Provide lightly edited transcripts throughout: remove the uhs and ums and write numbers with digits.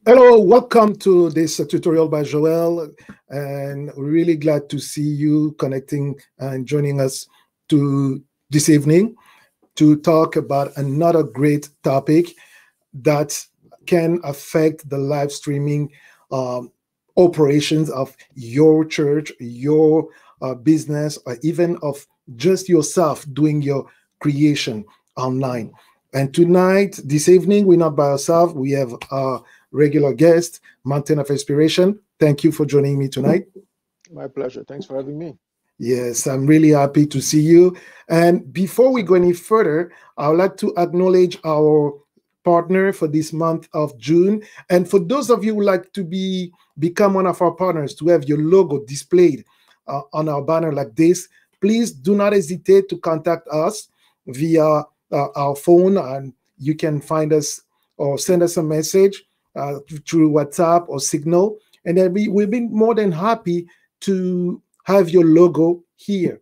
Hello, welcome to this tutorial by Joel, and we're really glad to see you connecting and joining us to this evening to talk about another great topic that can affect the live streaming um, operations of your church, your business, or even of just yourself doing your creation online. And tonight, this evening, we're not by ourselves. We have our regular guest, Mountain of Inspiration. Thank you for joining me tonight. My pleasure. Thanks for having me. Yes, I'm really happy to see you. And before we go any further, I would like to acknowledge our partner for this month of June. And for those of you who like to become one of our partners, to have your logo displayed on our banner like this, please do not hesitate to contact us via our phone, and you can find us or send us a message through WhatsApp or Signal, and then we'll be more than happy to have your logo here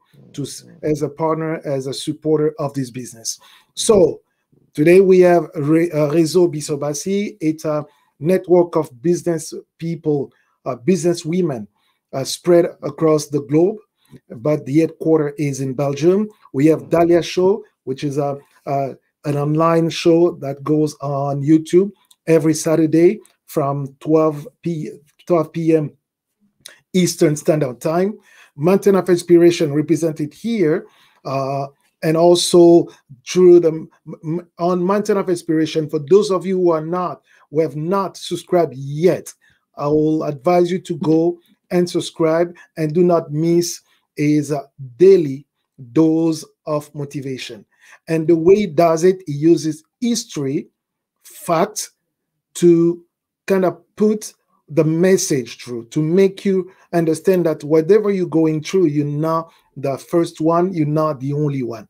as a partner, as a supporter of this business. So today we have Réseau, Biso, Basi. It's a network of business people, business women spread across the globe, but the headquarters is in Belgium. We have Dahlia Show, which is an online show that goes on YouTube every Saturday from 12 p.m. Eastern Standard Time. Mountain of Inspiration represented here, and also through on Mountain of Inspiration. For those of you who have not subscribed yet, I will advise you to go and subscribe, and do not miss his daily dose of motivation. And the way he does it, he uses history, facts, to kind of put the message through, to make you understand that whatever you're going through, you're not the first one, you're not the only one.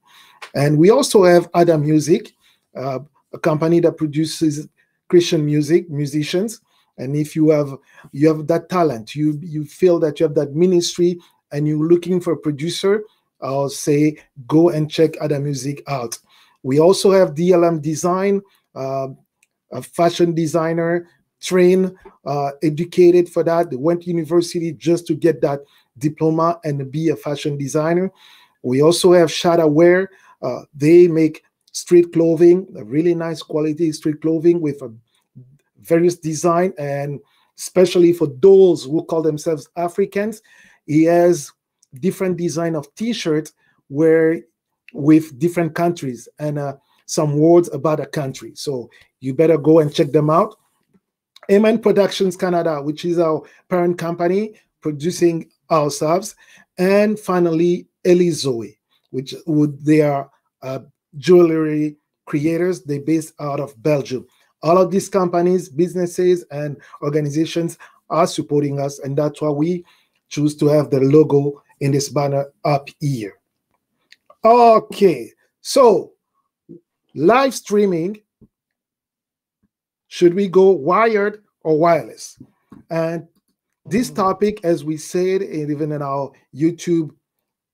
And we also have ADAMusiq, a company that produces Christian music, musicians. And if you have that talent, you feel that you have that ministry, and you're looking for a producer, I'll say go and check ADAMusiq out. We also have DLM Design, a fashion designer, trained, educated for that. They went to university just to get that diploma and be a fashion designer. We also have Shadawear. They make street clothing, a really nice quality street clothing with a various design, and especially for those who call themselves Africans, he has different design of t-shirts where with different countries and some words about a country. So you better go and check them out. Amen Productions Canada, which is our parent company producing our subs. And finally, Elyzoé, they are jewelry creators. They're based out of Belgium. All of these companies, businesses, and organizations are supporting us, and that's why we choose to have the logo in this banner up here. Okay, so live streaming, should we go wired or wireless? And this topic, as we said, and even in our YouTube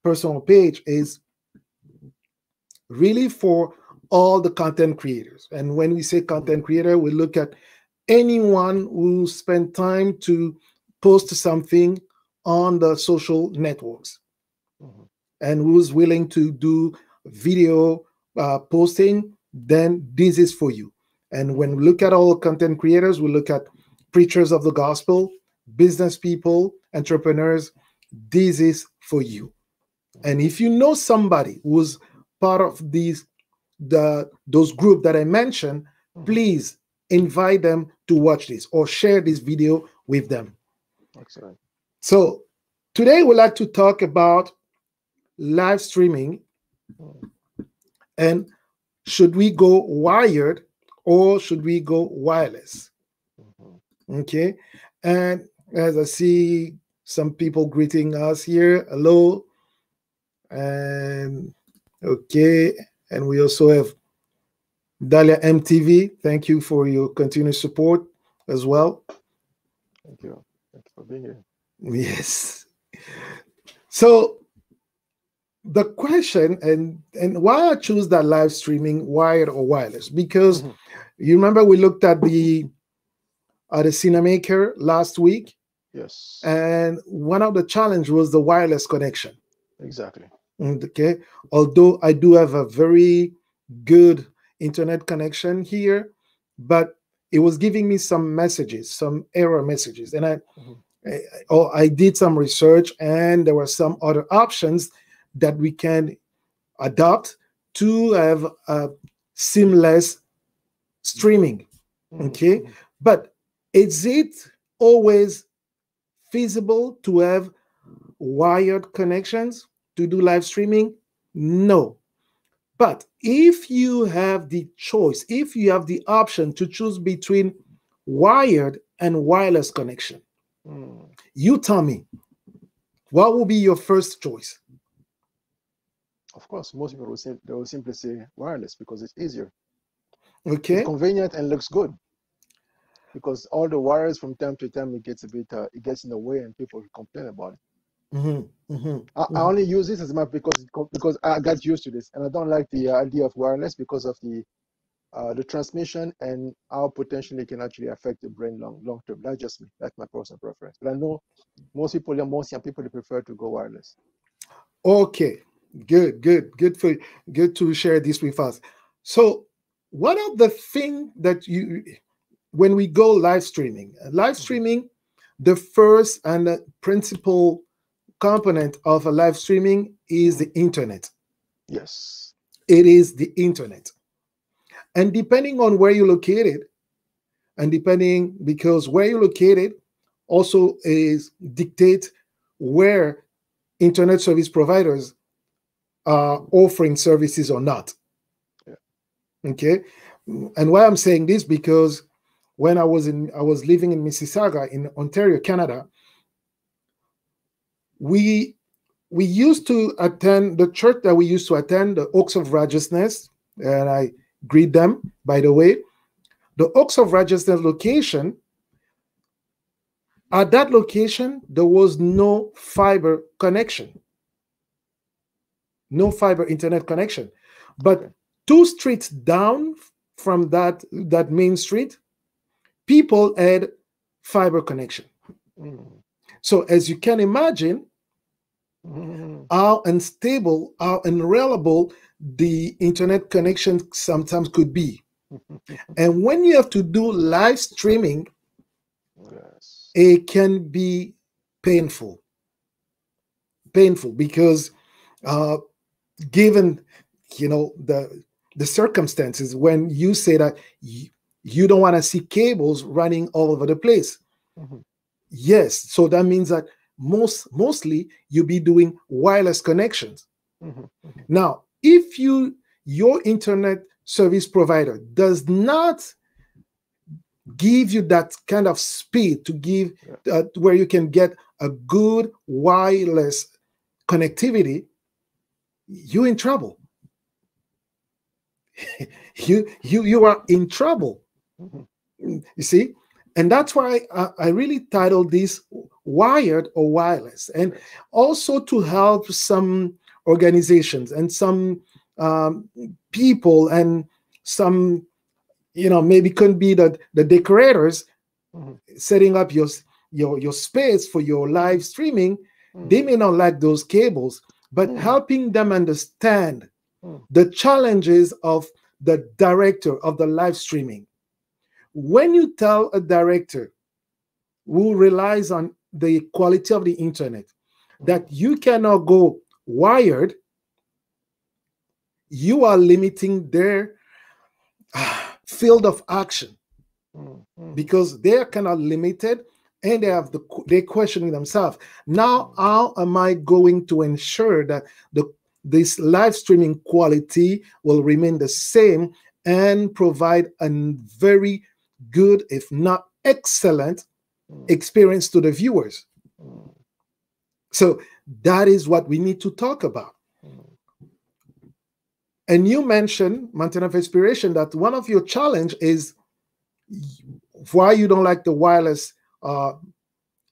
personal page, is really for all the content creators. And when we say content creator, we look at anyone who spent time to post something on the social networks and who's willing to do video posting, then this is for you. And when we look at all content creators, we look at preachers of the gospel, business people, entrepreneurs. This is for you. And if you know somebody who's part of those groups that I mentioned, please invite them to watch this or share this video with them. Excellent. So today we'd like to talk about live streaming, and should we go wired or should we go wireless? Okay, and as I see some people greeting us here, hello, and okay, and we also have Dahlia MTV. Thank you for your continued support as well. Thank you. Thanks for being here. Yes. So the question, and why I choose that live streaming, wired or wireless, because you remember we looked at the at a cinemaker last week, Yes. and one of the challenge was the wireless connection. Exactly. Okay, although I do have a very good internet connection here, but it was giving me some messages, some error messages, and I did some research, and there were some other options that we can adopt to have a seamless streaming. Okay, but is it always feasible to have wired connections to do live streaming? No. But if you have the choice, if you have the option to choose between wired and wireless connection, you tell me, what will be your first choice? Of course, most people will say, they will simply say wireless because it's easier. Okay. It's convenient and looks good. Because all the wires from time to time, it gets a bit, it gets in the way and people complain about it. I only use this as much because I got used to this, and I don't like the idea of wireless because of the transmission and how potentially it can actually affect the brain long term. That's just me. That's my personal preference. But I know most young people, they prefer to go wireless. Okay, good to share this with us. So, one of the things that when we go live streaming, the first and the principal component of a live streaming is the internet. Yes. It is the internet. And depending on where you're located, because where you're located also is dictate where internet service providers are offering services or not. Yeah. Okay. And why I'm saying this, because when I was living in Mississauga in Ontario, Canada, we used to attend the church that we used to attend, the Oaks of Righteousness, and I greet them, by the way. The Oaks of Righteousness location, at that location, there was no fiber connection, no fiber internet connection. But 2 streets down from that main street, people had fiber connection. So as you can imagine, how unstable, how unreliable the internet connection sometimes could be. And when you have to do live streaming, yes, it can be painful because given the circumstances, when you say that you don't want to see cables running all over the place. Yes, so that means that mostly you'll be doing wireless connections. Now, if your internet service provider does not give you that kind of speed to give where you can get a good wireless connectivity, you're in trouble. you are in trouble. You see? And that's why I really titled this Wired or Wireless, and also to help some organizations and some people and some, maybe couldn't be the decorators setting up your space for your live streaming. They may not like those cables, but helping them understand the challenges of the director of the live streaming. When you tell a director who relies on the quality of the internet that you cannot go wired, you are limiting their field of action, because they are kind of limited, and they're questioning themselves. Now, how am I going to ensure that this live streaming quality will remain the same and provide a very good, if not excellent, experience to the viewers? So that is what we need to talk about. And you mentioned, Mountain of Inspiration, that one of your challenge is why you don't like the wireless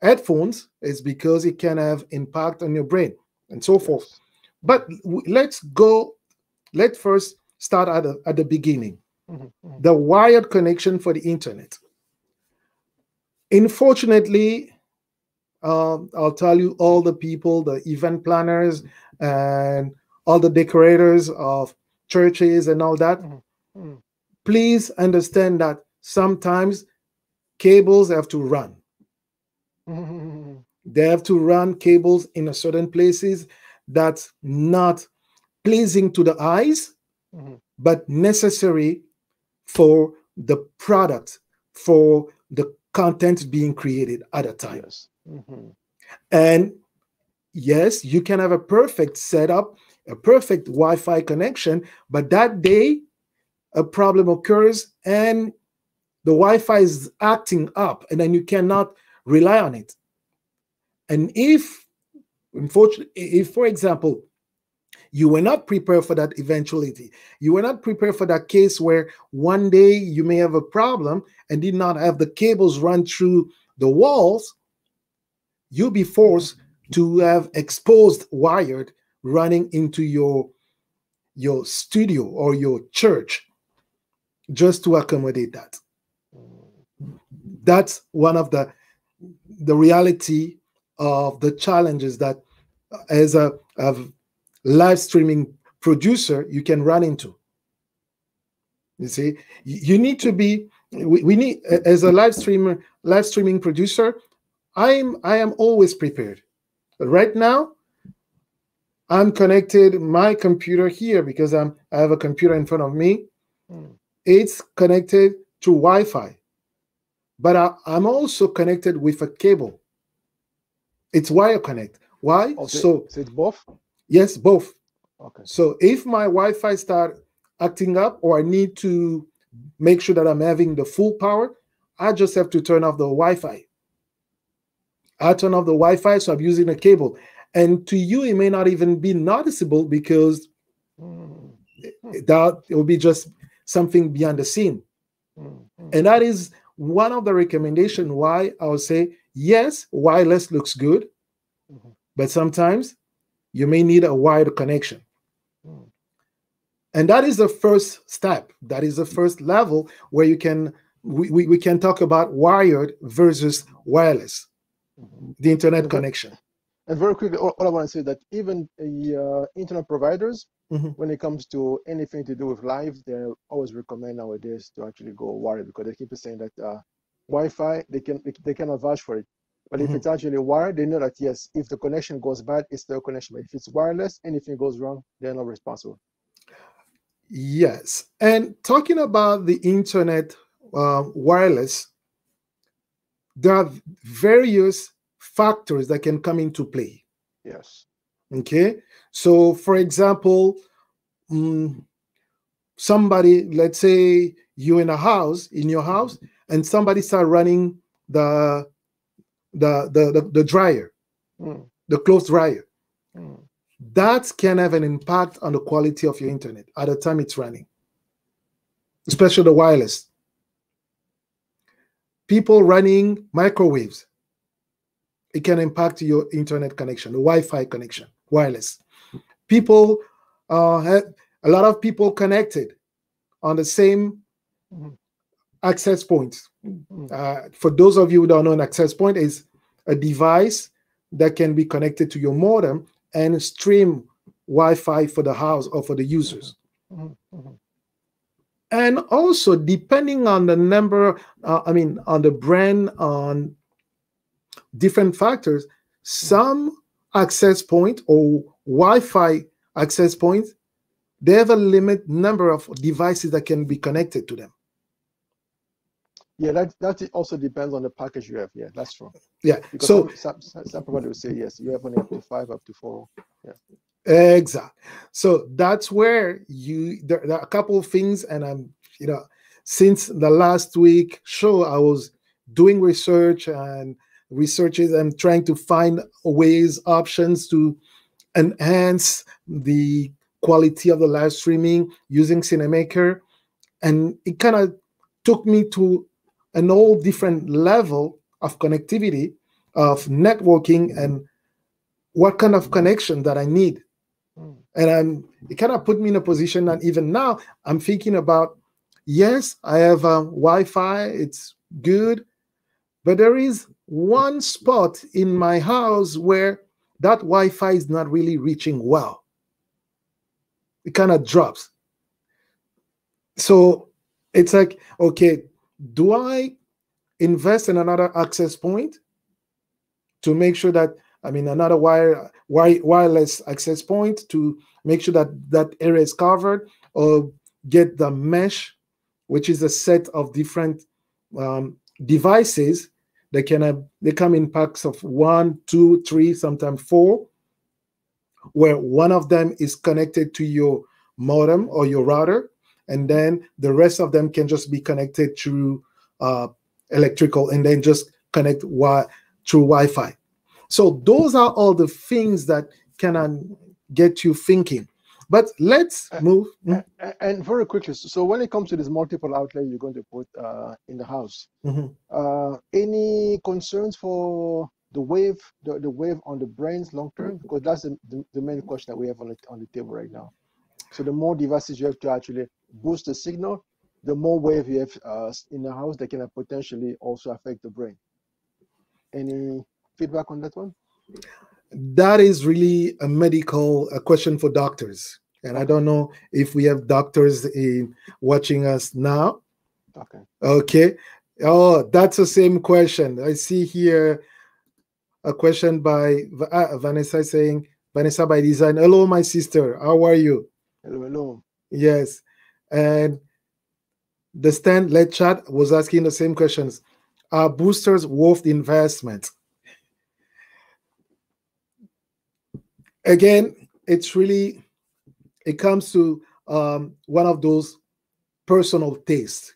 headphones is because it can have impact on your brain and so forth. But let's first start at the beginning. The wired connection for the internet. Unfortunately, I'll tell you, all the people, the event planners and all the decorators of churches and all that, please understand that sometimes cables have to run. They have to run cables in a certain places that's not pleasing to the eyes, but necessary for the product, for the content being created at a time. Yes. And yes, you can have a perfect setup, a perfect Wi-Fi connection, but that day a problem occurs and the Wi-Fi is acting up, and then you cannot rely on it. And if, unfortunately, if, for example, you were not prepared for that eventuality, you were not prepared for that case where one day you may have a problem and did not have the cables run through the walls, you'll be forced to have exposed wired running into your studio or your church just to accommodate that. That's one of the reality of the challenges that as a live streaming producer you can run into. You see, you need to be, we need, as a live streaming producer, I am always prepared. But right now I'm connected, my computer here, because I have a computer in front of me. It's connected to Wi-Fi, but I'm also connected with a cable. It's wire connect. Why? Okay. So it's both? Yes, both. Okay. So if my Wi-Fi start acting up, or I need to make sure that I'm having the full power, I just have to turn off the Wi-Fi. I turn off the Wi-Fi, so I'm using a cable. And to you, it may not even be noticeable because that it will be just something beyond the scene. And that is one of the recommendations why I would say, yes, wireless looks good, but sometimes you may need a wired connection. And that is the first step. That is the first level where you can we can talk about wired versus wireless, the internet connection. And very quickly, all I want to say that even internet providers, when it comes to anything to do with live, they always recommend nowadays to actually go wired, because they keep saying that Wi-Fi, they cannot vouch for it. But if it's actually wired, they know that yes, if the connection goes bad, it's their connection. But if it's wireless, anything goes wrong, they're not responsible. Yes. And talking about the internet wireless, there are various factors that can come into play. Yes. Okay. So, for example, somebody, let's say you're in your house, and somebody start running the dryer, the clothes dryer. That can have an impact on the quality of your internet at the time it's running, especially the wireless. People running microwaves, it can impact your internet connection, the Wi-Fi connection, wireless. People have a lot of people connected on the same access point. For those of you who don't know, an access point is a device that can be connected to your modem and stream Wi-Fi for the house or for the users. And also, depending on the number, on the brand, on different factors, some access point or Wi-Fi access points, they have a limit number of devices that can be connected to them. Yeah, that also depends on the package you have. Yeah, that's true. Yeah. Because so some providers will say yes, you have only up to 5, up to 4. Yeah. Exactly. So that's where there are a couple of things, and I'm, since the last week show, I was doing researches and trying to find ways, options to enhance the quality of the live streaming using Cinemaker. And it kind of took me to an whole different level of connectivity, of networking, and what kind of connection that I need. And it kind of put me in a position that even now I'm thinking about, yes, I have Wi-Fi, it's good, But there is one spot in my house where that Wi-Fi is not really reaching well. It kind of drops. So it's like, okay, do I invest in another access point to make sure that, I mean, another wireless access point to make sure that that area is covered, or get the mesh, which is a set of different devices that they come in packs of 1, 2, 3, sometimes 4, where one of them is connected to your modem or your router, and then the rest of them can just be connected through electrical, and then just connect through Wi-Fi. So those are all the things that can get you thinking. But let's move. And very quickly, so when it comes to this multiple outlet you're going to put in the house, any concerns for the wave, the wave on the brains long term? Because that's the main question that we have on the table right now. So the more devices you have to actually boost the signal, the more wave you have in the house that can potentially also affect the brain. Any feedback on that one? That is really a medical question for doctors. And I don't know if we have doctors watching us now. Okay. Oh, that's the same question. I see here a question by Vanessa saying, Vanessa by Design. Hello, my sister. How are you? Hello. Yes. And the Stand Let Chat was asking the same questions. Are boosters worth the investment? Again, it's really, it comes to one of those personal tastes.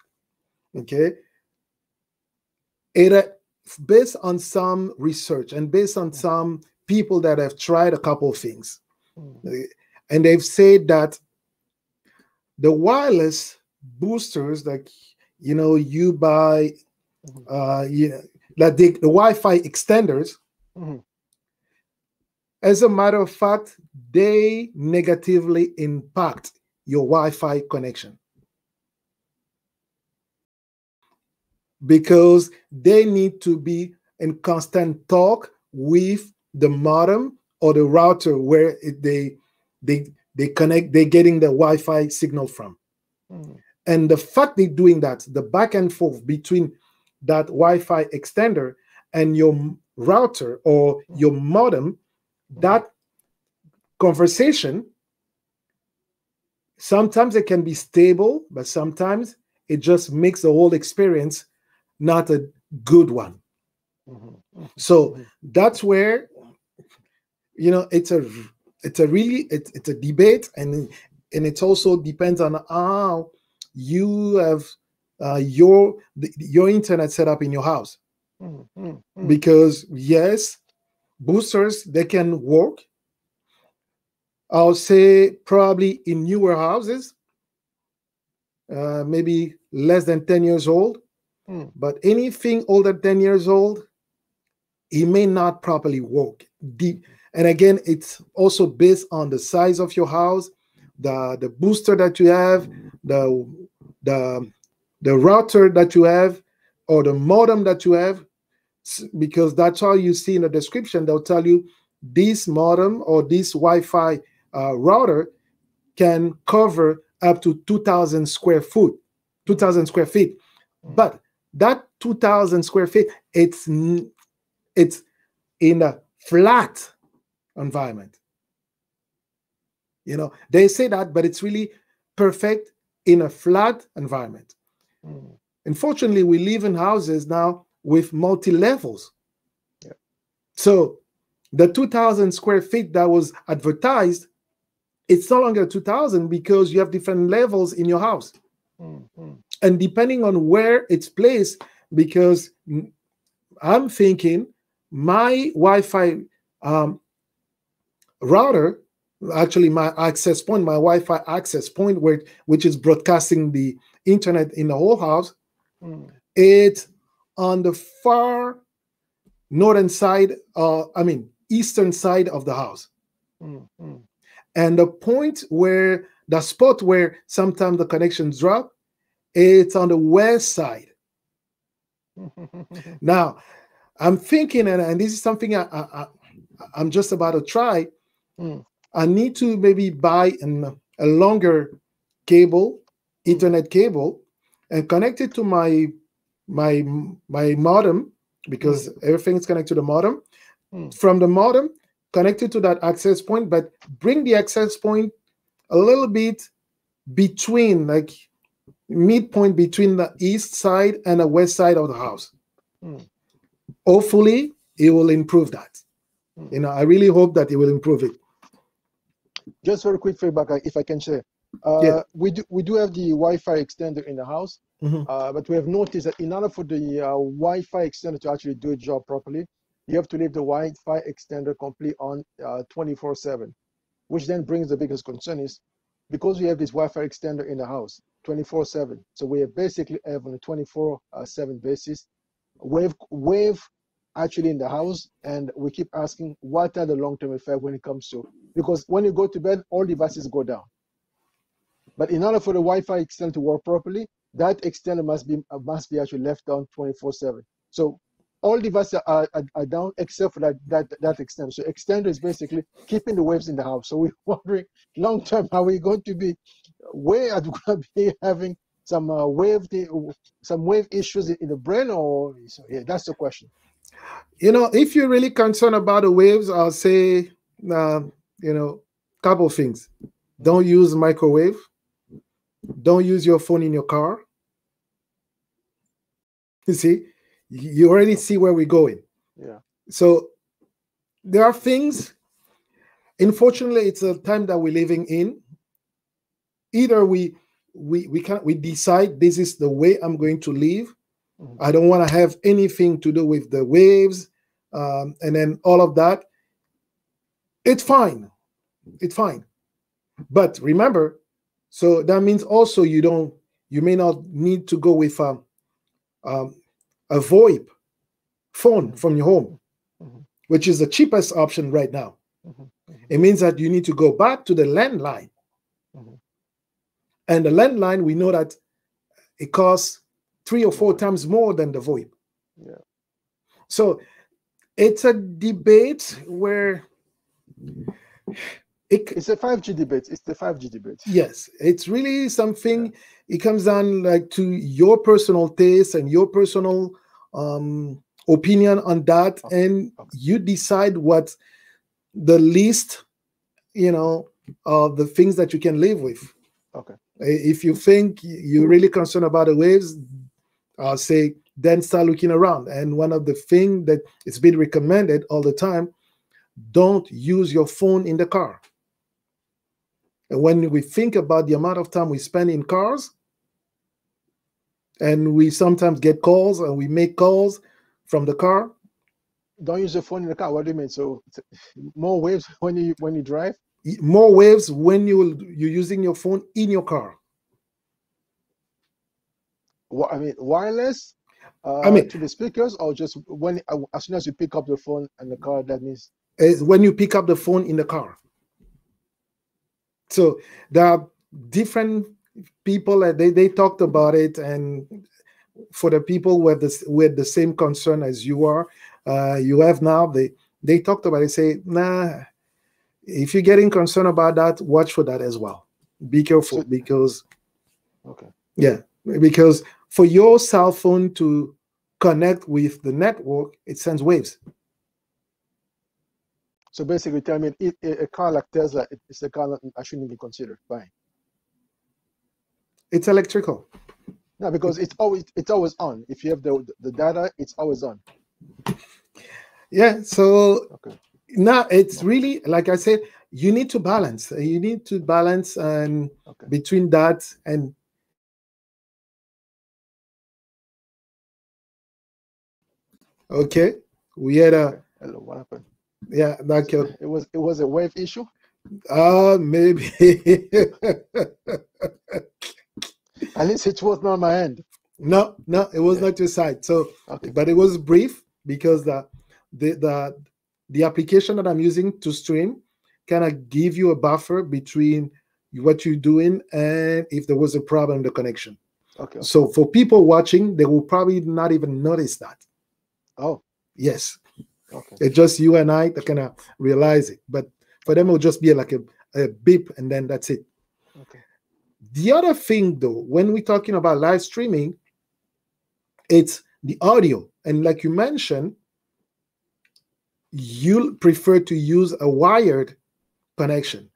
Okay. Based on some research and based on some people that have tried a couple of things, and they've said that the wireless boosters, like, you know, you buy, like the Wi-Fi extenders, as a matter of fact, they negatively impact your Wi-Fi connection, because they need to be in constant talk with the modem or the router where they connect, they're getting the Wi-Fi signal from. And the fact they're doing that, the back and forth between that Wi-Fi extender and your router or your modem, that conversation, sometimes it can be stable, but sometimes it just makes the whole experience not a good one. So that's where, you know, it's a debate, and it also depends on how you have your internet set up in your house. Because yes, boosters, they can work. I'll say probably in newer houses, maybe less than 10 years old. But anything older than 10 years old, it may not properly work. And again, it's also based on the size of your house, the booster that you have, the router that you have, or the modem that you have, because that's all you see in the description. They'll tell you this modem or this Wi-Fi router can cover up to 2,000 square feet. But that 2,000 square feet, it's in a flat environment. You know, they say that, but it's really perfect in a flat environment. Unfortunately, we live in houses now with multi-levels. So the 2,000 square feet that was advertised, it's no longer 2,000 because you have different levels in your house. And depending on where it's placed, because I'm thinking my Wi-Fi router, actually my access point, my Wi-Fi access point, which is broadcasting the internet in the whole house, it's on the far northern side, eastern side of the house. And the spot where sometimes the connections drop, it's on the west side. Now, I'm thinking, and this is something I'm just about to try. I need to maybe buy a longer cable, Ethernet cable, and connect it to my modem, because everything is connected to the modem. From the modem, connect it to that access point, but bring the access point a little bit between, like midpoint between the east side and the west side of the house. Hopefully, it will improve that. You know, I really hope that it will improve it. Just very quick feedback, if I can share. We do have the Wi-Fi extender in the house, but we have noticed that in order for the Wi-Fi extender to actually do its job properly, you have to leave the Wi-Fi extender complete on 24/7, which then brings the biggest concern is because we have this Wi-Fi extender in the house 24/7. So we basically have on a 24/7 basis wave actually in the house, and we keep asking what are the long-term effects when it comes to, because when you go to bed, all devices go down. But in order for the Wi-Fi extender to work properly, that extender must be actually left down 24/7. So all devices are down except for that extender. So extender is basically keeping the waves in the house. So we're wondering long term, are we going to be having some wave issues in the brain, or so? Yeah, that's the question. You know, if you're really concerned about the waves, I'll say, you know, couple things. Don't use microwave. Don't use your phone in your car. You see, you already see where we're going. Yeah. So there are things. Unfortunately, it's a time that we're living in. Either we decide this is the way I'm going to live. I don't want to have anything to do with the waves, and then all of that. It's fine. It's fine. But remember, so that means also you may not need to go with a VoIP phone from your home, which is the cheapest option right now. It means that you need to go back to the landline. And the landline, we know that it costs 3 or 4 times more than the VoIP. Yeah. So it's a debate where it's a 5G debate. It's the 5G debate. Yes, it's really something. Yeah. It comes down like to your personal taste and your personal opinion on that, and you decide what the least, you know, of the things that you can live with. Okay. If you think you're really concerned about the waves, I'll say then start looking around. And one of the things that it's been recommended all the time, don't use your phone in the car. And when we think about the amount of time we spend in cars, and we sometimes get calls and we make calls from the car. Don't use your phone in the car. What do you mean? So more waves when you drive? More waves when you're using your phone in your car. What I mean, wireless to the speakers, or just when as soon as you pick up the phone in the car, that means when you pick up the phone in the car. So there are different people that they talked about it, and for the people with the same concern as you are, you have now, they talked about it. Say, nah, if you're getting concerned about that, watch for that as well. Be careful, because because for your cell phone to connect with the network, it sends waves. So basically, tell me, a car like Tesla, it's a car that I shouldn't be considered buying. It's electrical. No, because it's always on. If you have the data, it's always on. Yeah. So now it's really, like I said, you need to balance. You need to balance and between that and. Okay, we had a. Hello, what happened? Yeah, that so it was a wave issue. Maybe. At least it was not my end. No, it was not your side. So, but it was brief because the application that I'm using to stream kind of give you a buffer between what you're doing and if there was a problem in the connection. Okay. So for people watching, they will probably not even notice that. Oh. Yes. Okay. It's just you and I that kind of realize it. But for them, it will just be like a beep, and then that's it. Okay. The other thing, though, when we're talking about live streaming, it's the audio. And like you mentioned, you prefer to use a wired connection.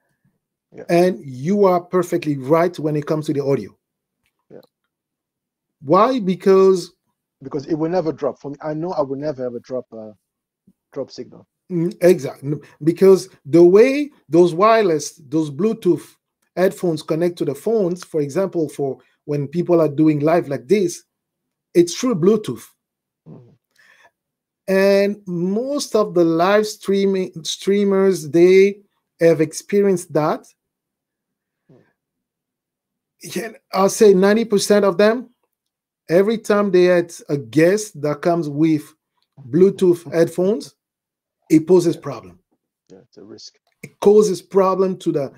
Yeah. And you are perfectly right when it comes to the audio. Yeah. Why? Because it will never drop. For me, I know I will never ever drop signal. Exactly. Because the way those Bluetooth headphones connect to the phones, for example, for when people are doing live like this, it's through Bluetooth. And most of the live streamers, they have experienced that. I'll say 90% of them, every time they had a guest that comes with Bluetooth headphones, it poses problem. Yeah, it's a risk. It causes problem to the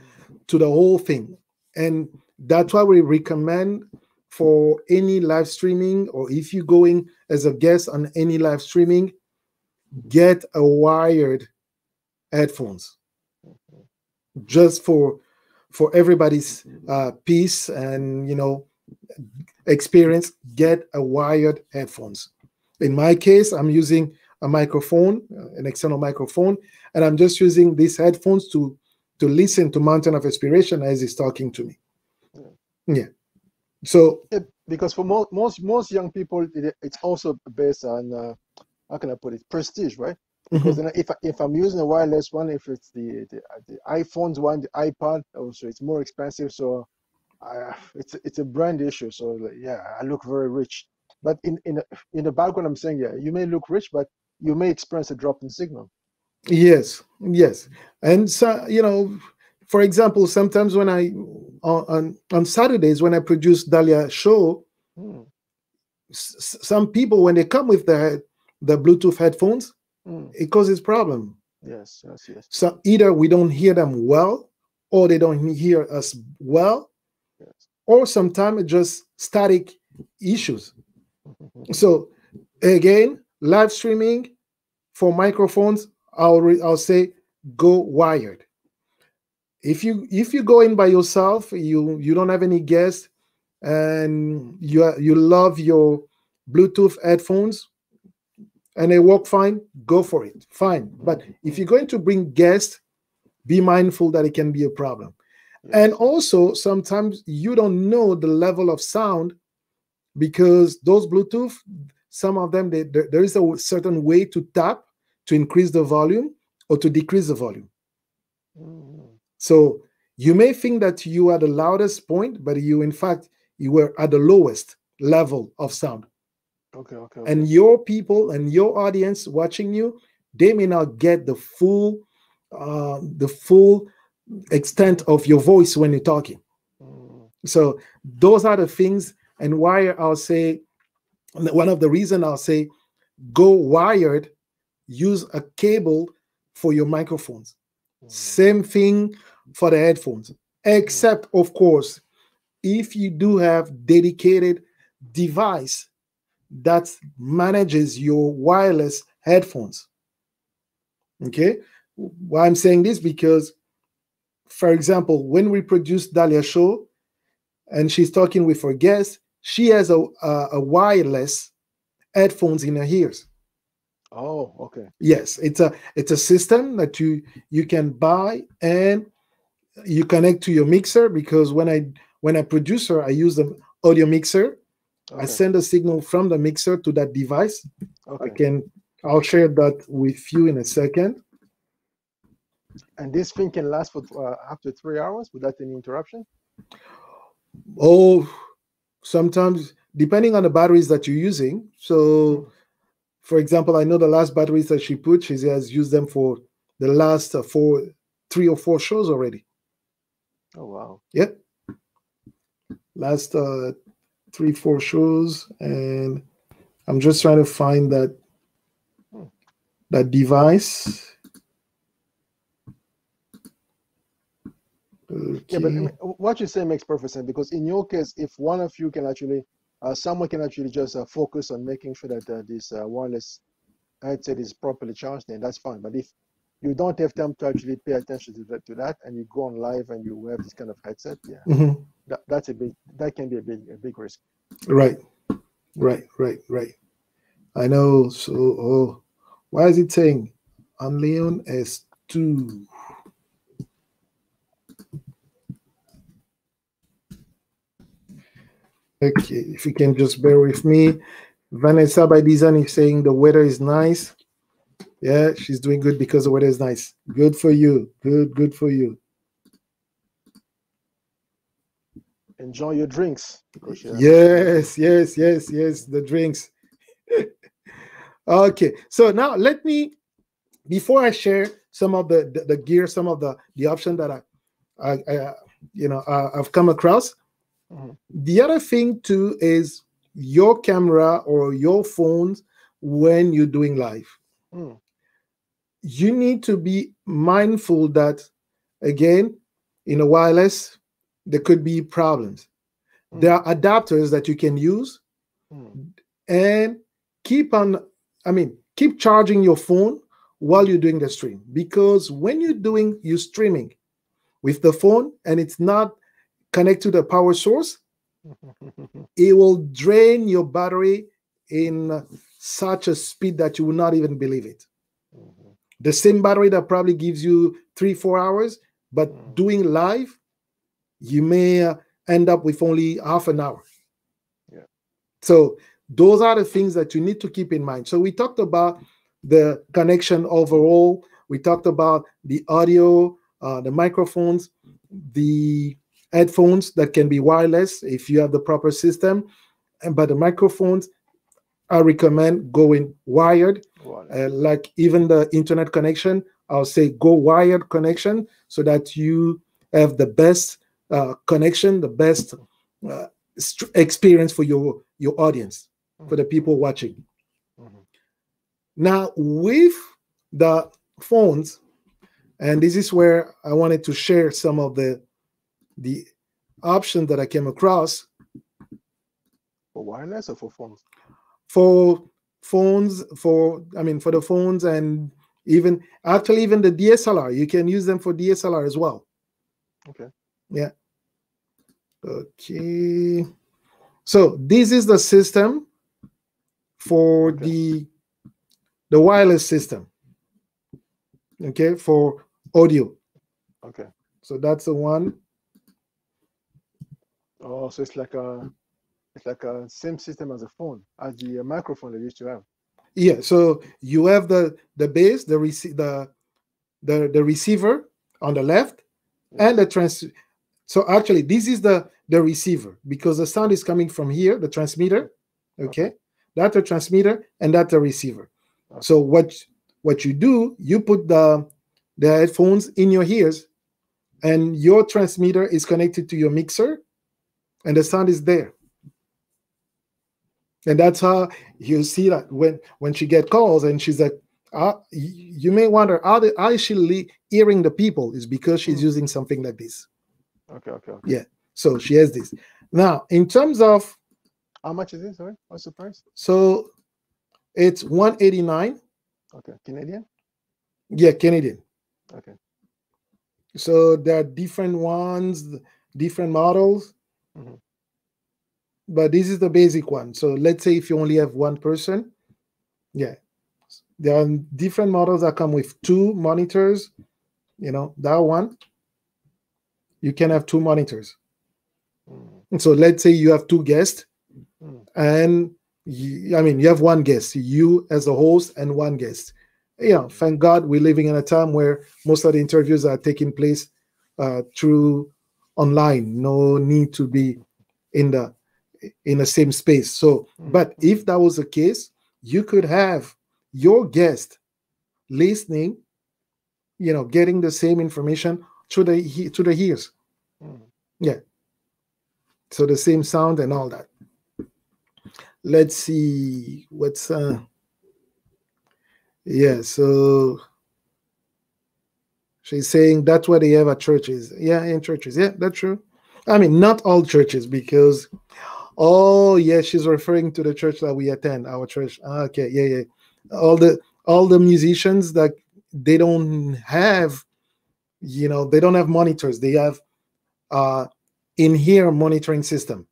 whole thing. And that's why we recommend for any live streaming, or if you're going as a guest on any live streaming, get a wired headphones. Just for everybody's peace and experience, get a wired headphones. In my case, I'm using a microphone, an external microphone, and I'm just using these headphones to listen to Mountain of Inspiration as he's talking to me. Yeah. So because for most young people, it's also based on how can I put it, prestige, right? Because then if I'm using a wireless one, if it's the iPhones one, the iPod, also it's more expensive. So it's a brand issue. So yeah, I look very rich. But in the background, I'm saying, yeah, you may look rich, but you may experience a drop in signal. Yes. And so, for example, sometimes when I on Saturdays when I produce Dahlia Show, some people, when they come with the Bluetooth headphones, it causes problem. Yes. So either we don't hear them well, or they don't hear us well, or sometimes it's just static issues. So again, live streaming for microphones, I'll say go wired. If you go in by yourself, you don't have any guests, and you love your Bluetooth headphones and they work fine, go for it, fine. But if you're going to bring guests, be mindful that it can be a problem. And also, sometimes you don't know the level of sound, because those Bluetooth, some of them, there is a certain way to tap to increase the volume or to decrease the volume. So you may think that you are the loudest point, but in fact, you were at the lowest level of sound. Okay. And your people and your audience watching you, they may not get the full extent of your voice when you're talking. So those are the things, and why I'll say, one of the reasons I'll say, go wired, use a cable for your microphones. Same thing for the headphones, except, of course, if you do have dedicated device that manages your wireless headphones. Okay? Why I'm saying this, because, for example, when we produce Dahlia Show and she's talking with her guest, she has a wireless headphones in her ears. Oh, okay. Yes, it's a system that you can buy and you connect to your mixer, because when I produce her, I use the audio mixer. I send a signal from the mixer to that device. I'll share that with you in a second. And this thing can last for up to 3 hours without any interruption? Oh, sometimes, depending on the batteries that you're using. So, for example, I know the last batteries that she has used them for the last 3 or 4 shows already. Oh, wow. Yep. Last 3-4 shows, and I'm just trying to find that device. Okay. Yeah, but I mean, what you say makes perfect sense, because in your case, if one of you can actually, someone can actually just focus on making sure that this wireless headset is properly charged, then that's fine. But if you don't have time to actually pay attention to that, and you go on live and you have this kind of headset, yeah, that can be a big risk. Right. I know. So, why is it saying on Leon S2? Okay, if you can just bear with me. Vanessa by Design is saying the weather is nice. Yeah, she's doing good because the weather is nice. Good for you. Good for you. Enjoy your drinks. Yes, the drinks. Okay, so now let me, before I share some of the gear, some of the option that I've come across. The other thing too is your camera or your phones when you're doing live. You need to be mindful that, again, in a wireless, there could be problems. There are adapters that you can use, and keep charging your phone while you're doing the stream, because when you're streaming with the phone and it's not connected to the power source, it will drain your battery in such a speed that you will not even believe it. The same battery that probably gives you 3-4 hours, but doing live, you may end up with only half an hour. Yeah. So those are the things that you need to keep in mind. So we talked about the connection overall. We talked about the audio, the microphones, the headphones that can be wireless if you have the proper system. But the microphones, I recommend going wired. Like even the internet connection, I'll say go wired connection, so that you have the best connection, the best experience for your audience, for the people watching. Now with the phones, and this is where I wanted to share some of the options that I came across. For wireless or for phones? For phones, for the phones, and even the DSLR. You can use them for DSLR as well. Okay. Yeah. Okay. So this is the system for the wireless system. Okay, for audio. Okay. So that's the one. Oh, so it's like a same system as a phone, as the microphone they used to have. Yeah. So you have the base, the receiver on the left, and the So actually, this is the receiver, because the sound is coming from here, the transmitter. Okay. That's the transmitter, and that's the receiver. So what you do, you put the headphones in your ears, and your transmitter is connected to your mixer, and the sound is there. And that's how you see that when she get calls and she's like, you may wonder how is she hearing the people, is because she's using something like this. Okay. Yeah. So she has this. Now, in terms of how much is it? Sorry, what's the price? So it's $189. Okay, Canadian? Yeah, Canadian. Okay. So there are different ones, different models. But this is the basic one. So let's say if you only have one person, yeah, there are different models that come with 2 monitors. That one, you can have 2 monitors. So let's say you have 2 guests, and you have one guest, you as a host, and one guest. Thank God we're living in a time where most of the interviews are taking place through online. No need to be in the same space. So, but if that was the case, you could have your guest listening, getting the same information to the ears. Yeah. So the same sound and all that. Let's see what's yeah. So She's saying that's what they have at churches. Yeah, in churches. Yeah, that's true. I mean, not all churches, because oh yeah, she's referring to the church that we attend, our church. Okay, yeah, yeah. All the musicians that they don't have, they don't have monitors. They have in-ear monitoring system.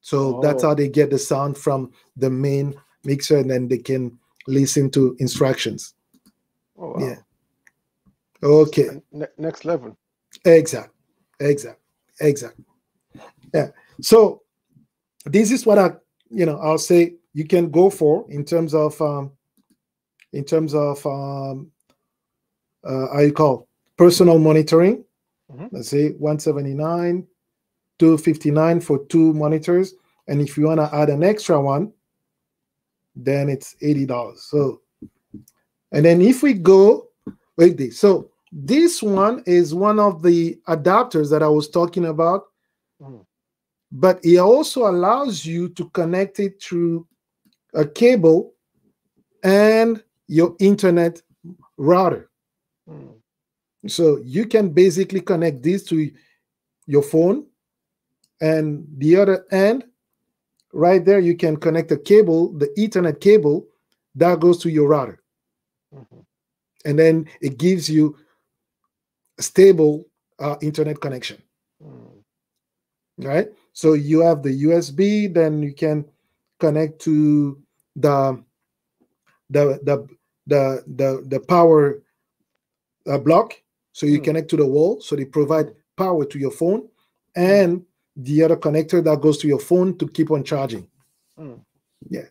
So that's how they get the sound from the main mixer, and then they can listen to instructions. Oh, wow. Yeah. Okay. Next level. Exact. Yeah. So this is what I'll say you can go for in terms of how you call personal monitoring. Let's say 179, 259 for 2 monitors, and if you want to add an extra one, then it's $80. So, and then if we go, wait this. So this one is one of the adapters that I was talking about, but it also allows you to connect it through a cable and your internet router. So you can basically connect this to your phone, and the other end, right there, you can connect a cable, the Ethernet cable, that goes to your router. And then it gives you a stable internet connection. Right? So you have the USB, then you can connect to the power block. So you connect to the wall. So they provide power to your phone, and the other connector that goes to your phone to keep on charging. Yeah.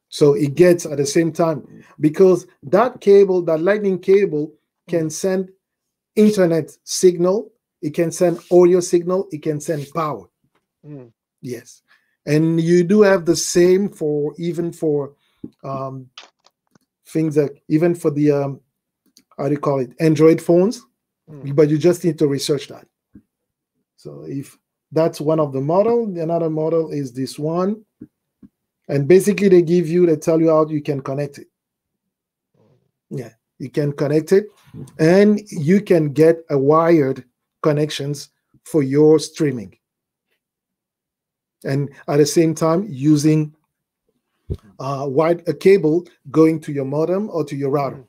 So it gets at the same time, because that cable, that lightning cable, can send internet signal, it can send audio signal, it can send power. Yes. And you do have the same for even for things that even for the how do you call it, Android phones, but you just need to research that. So if that's one of the model, another model is this one, and basically they tell you how you can connect it. Yeah, you can connect it, and you can get a wired connections for your streaming, and at the same time using a cable going to your modem or to your router,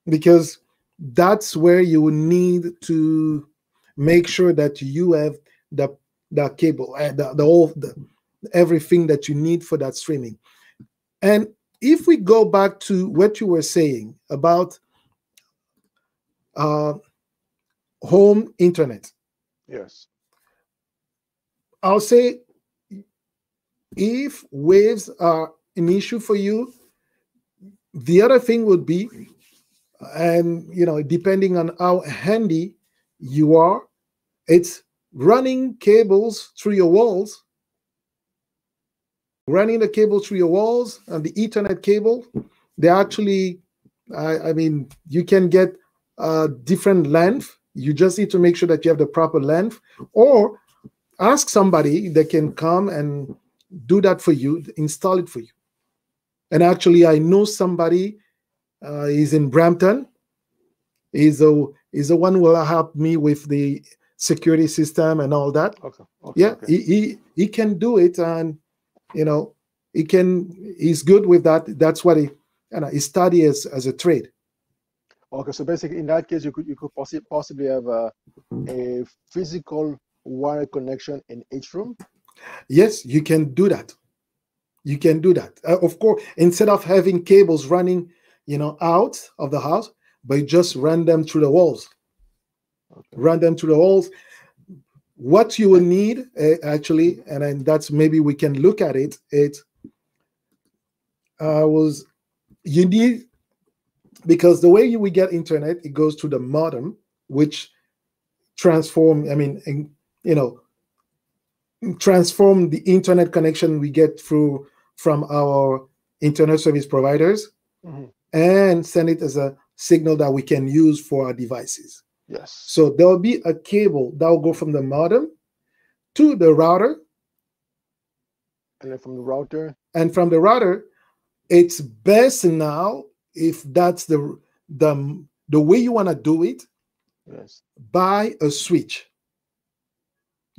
because that's where you will need to make sure that you have the cable, everything that you need for that streaming. And if we go back to what you were saying about home internet, yes, I'll say if waves are an issue for you, the other thing would be, and depending on how handy you are, it's running cables through your walls. Running the cable through your walls and the Ethernet cable, they actually, I mean, you can get different length. You just need to make sure that you have the proper length, or ask somebody that can come and do that for you, install it for you. And actually, I know somebody is in Brampton. He's the one who will help me with the security system and all that. He can do it, and he's good with that. That's what he studied as a trade. Okay, so basically in that case, you could possibly have a physical wire connection in each room. Yes, you can do that. You can do that. Of course, instead of having cables running, out of the house, but just run them through the walls. Run them through the walls. What you will need, actually, and then that's maybe we can look at it. You need, because the way we get internet, it goes to the modem, which transform the internet connection we get from our internet service providers, and send it as a signal that we can use for our devices. Yes. So there will be a cable that will go from the modem to the router. And then from the router? And from the router, it's best now, if that's the way you want to do it, Yes. buy a switch.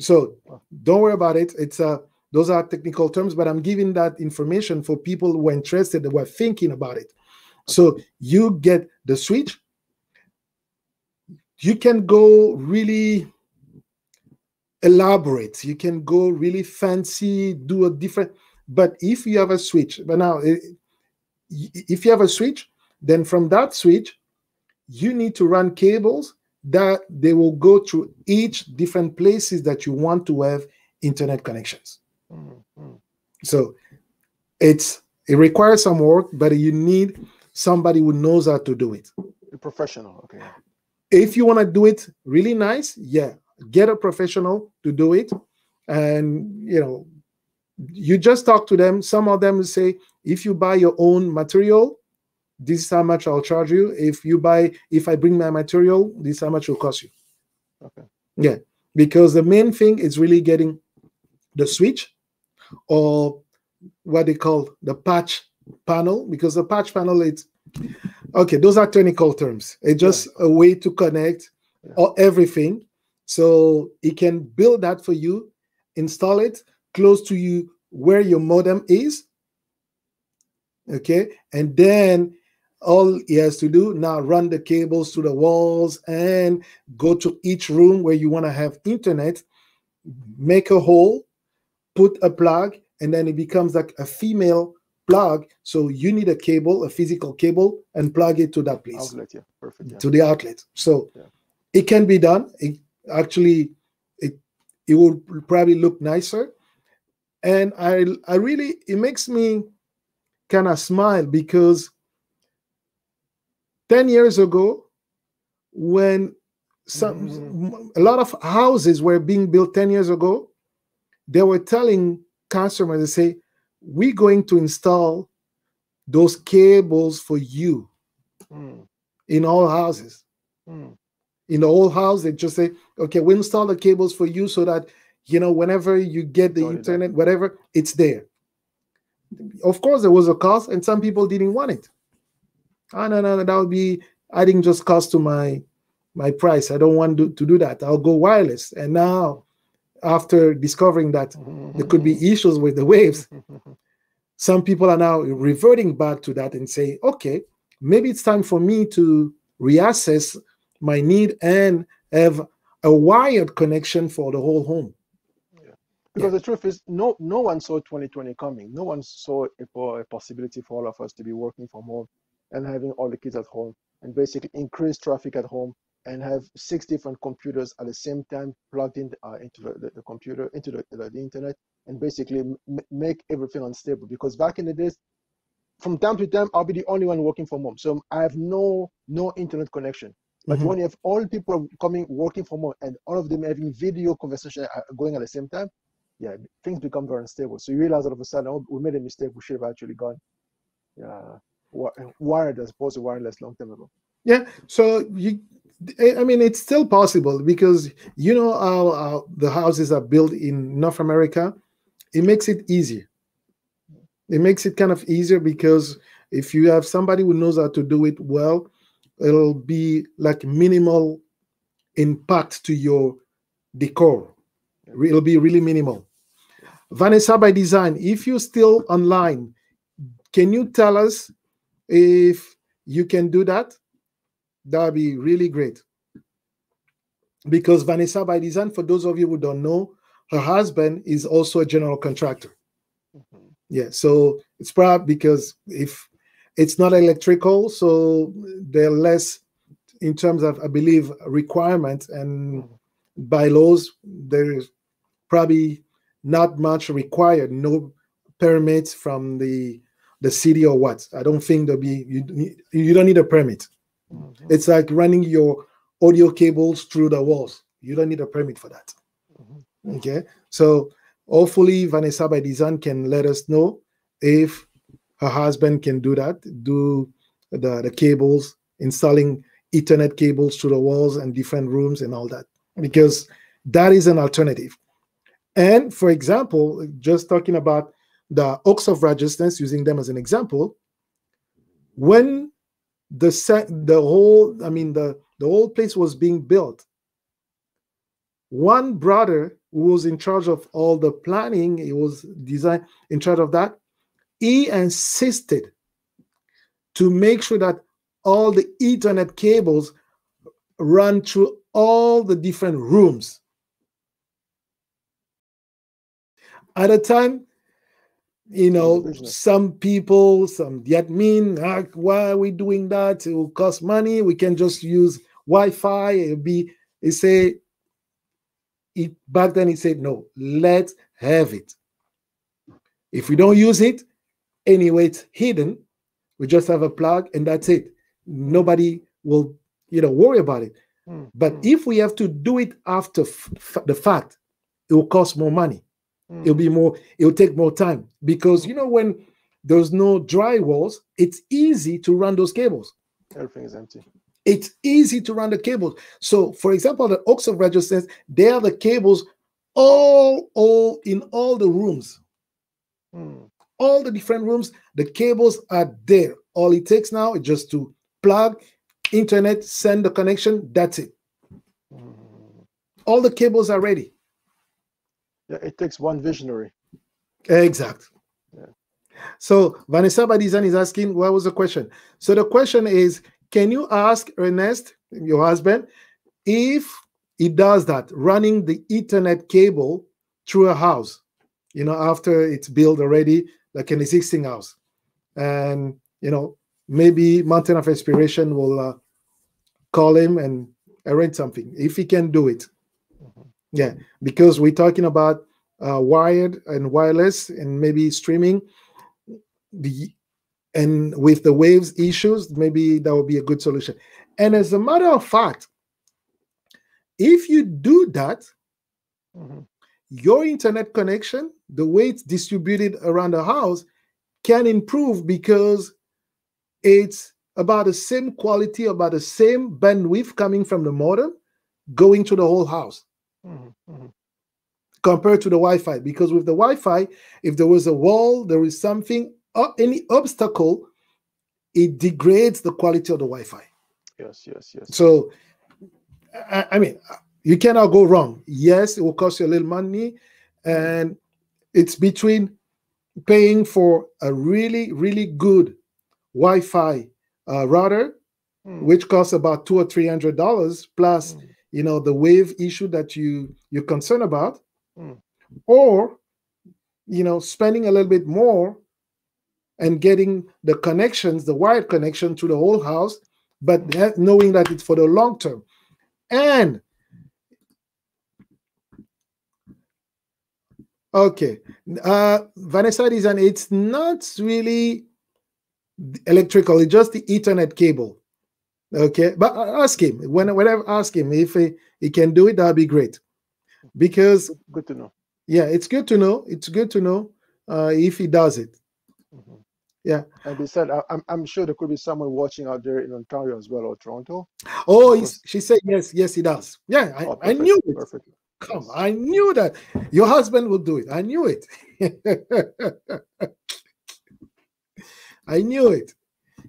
So don't worry about it. It's those are technical terms, but I'm giving that information for people who are interested, who are thinking about it. So you get the switch. You can go really elaborate. You can go really fancy, do a different. But if you have a switch, but now if you have a switch, then from that switch, you need to run cables that they will go through each different places that you want to have internet connections. So it requires some work, but you need somebody who knows how to do it. A professional, okay. If you want to do it really nice, yeah, get a professional to do it. And, you know, you just talk to them. Some of them say, if you buy your own material, this is how much I'll charge you. If I bring my material, this is how much it will cost you. Okay. Yeah, because the main thing is really getting the switch, or what they call the patch panel, because the patch panel, it's okay, those are technical terms. It's just a way to connect everything. So it can build that for you, install it close to you where your modem is. Okay, and then all he has to do now, run the cables to the walls and go to each room where you want to have internet, make a hole, put a plug, and then it becomes like a female plug. So you need a cable, a physical cable, and plug it to that place. Outlet, yeah. Perfect. Yeah. To the outlet. So it can be done. It will probably look nicer. And I really, it makes me kind of smile, because 10 years ago, when a lot of houses were being built 10 years ago, they were telling customers, they say, we're going to install those cables for you in all houses. In the whole house, they just say, okay, we install the cables for you so that, you know, whenever you get the internet, whatever, it's there. Of course, there was a cost, and some people didn't want it. Oh, no, that would be adding just cost to my price. I don't want to do that. I'll go wireless. And now, after discovering that there could be issues with the waves, some people are now reverting back to that and say, okay, maybe it's time for me to reassess my need and have a wired connection for the whole home. Because the truth is, no one saw 2020 coming. No one saw a possibility for all of us to be working from home and having all the kids at home, and basically increase traffic at home, and have 6 different computers at the same time plugged in into the computer, into the internet, and basically make everything unstable. Because back in the days, from time to time, I'll be the only one working from home, so I have no internet connection. But when you have all people working from home, and all of them having video conversation going at the same time, things become very unstable. So you realize all of a sudden, oh, we made a mistake. We should have actually gone wired as opposed to wireless long time ago. Yeah. So I mean, it's still possible, because you know how the houses are built in North America. It makes it easier. It makes it kind of easier, because if you have somebody who knows how to do it well, it'll be like minimal impact to your decor. It'll be really minimal. Vanessa by Design, if you're still online, can you tell us if you can do that? That'd be really great. Because Vanessa by Design, for those of you who don't know, her husband is also a general contractor. Yeah, so it's probably because if it's not electrical, so they're less in terms of, I believe, requirements, and by laws, there's probably not much required, no permits from the city or what. I don't think there'll be, you don't need a permit. It's like running your audio cables through the walls. You don't need a permit for that. Okay, so hopefully Vanessa by Design can let us know if her husband can do that, do the cables, installing Ethernet cables through the walls and different rooms and all that, because that is an alternative. And for example, just talking about the oaks of righteousness, using them as an example, when the the whole place was being built. One brother who was in charge of all the planning, he was in charge of that, he insisted to make sure that all the Ethernet cables run through all the different rooms. At the time, you know, some people, some the admin, why are we doing that? It will cost money. We can just use Wi-Fi. Back then he said, no, let's have it. If we don't use it, anyway, it's hidden. We just have a plug and that's it. Nobody will, worry about it. But if we have to do it after the fact, it will cost more money. It'll take more time because, when there's no drywalls, it's easy to run those cables. Everything is empty. It's easy to run the cables. So, for example, the Oaks of Righteousness, they are the cables all in all the rooms. All the different rooms, the cables are there. All it takes now is just to plug, internet, send the connection, that's it. All the cables are ready. Yeah, it takes one visionary. Exactly. Yeah. So Vanessa by Design is asking, what was the question? So the question is, can you ask Ernest, your husband, if he does that, running the Ethernet cable through a house, after it's built already, like an existing house? And, maybe Mountain of Inspiration will call him and arrange something, if he can do it. Yeah, because we're talking about wired and wireless and maybe streaming. And with the waves issues, maybe that would be a good solution. And as a matter of fact, if you do that, your internet connection, the way it's distributed around the house, can improve because it's about the same quality, about the same bandwidth coming from the modem, going to the whole house. Compared to the Wi-Fi. Because with the Wi-Fi, if there was a wall, there is something, any obstacle, it degrades the quality of the Wi-Fi. Yes. So, I mean, you cannot go wrong. Yes, it will cost you a little money, and it's between paying for a really, really good Wi-Fi router, which costs about $200 or $300, plus the wave issue that you're concerned about, or spending a little bit more and getting the connections, the wired connection to the whole house, but knowing that it's for the long term. And okay, Vanessa Design, it's not really electrical, it's just the Ethernet cable. Okay, but ask him, whenever ask him if he can do it, that'd be great. Because good to know. Yeah, it's good to know. It's good to know if he does it. Yeah. And besides, I'm sure there could be someone watching out there in Ontario as well, or Toronto. Oh, she said yes, he does. Yeah, I knew it. Perfect. Come, yes. I knew that your husband would do it. I knew it. I knew it.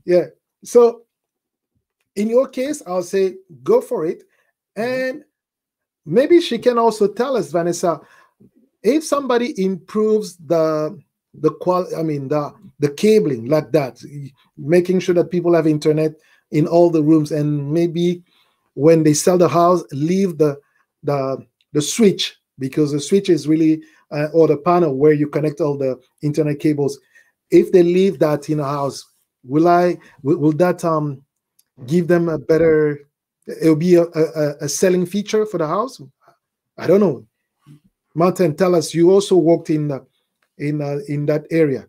Yeah. So in your case, I'll say go for it. And maybe she can also tell us, Vanessa, if somebody improves the quality, I mean the cabling like that, making sure that people have internet in all the rooms, and maybe when they sell the house, leave the switch, because the switch is really or the panel where you connect all the internet cables. If they leave that in a house, will that give them a better? It'll be a selling feature for the house. I don't know. Martin, tell us. You also worked in that area.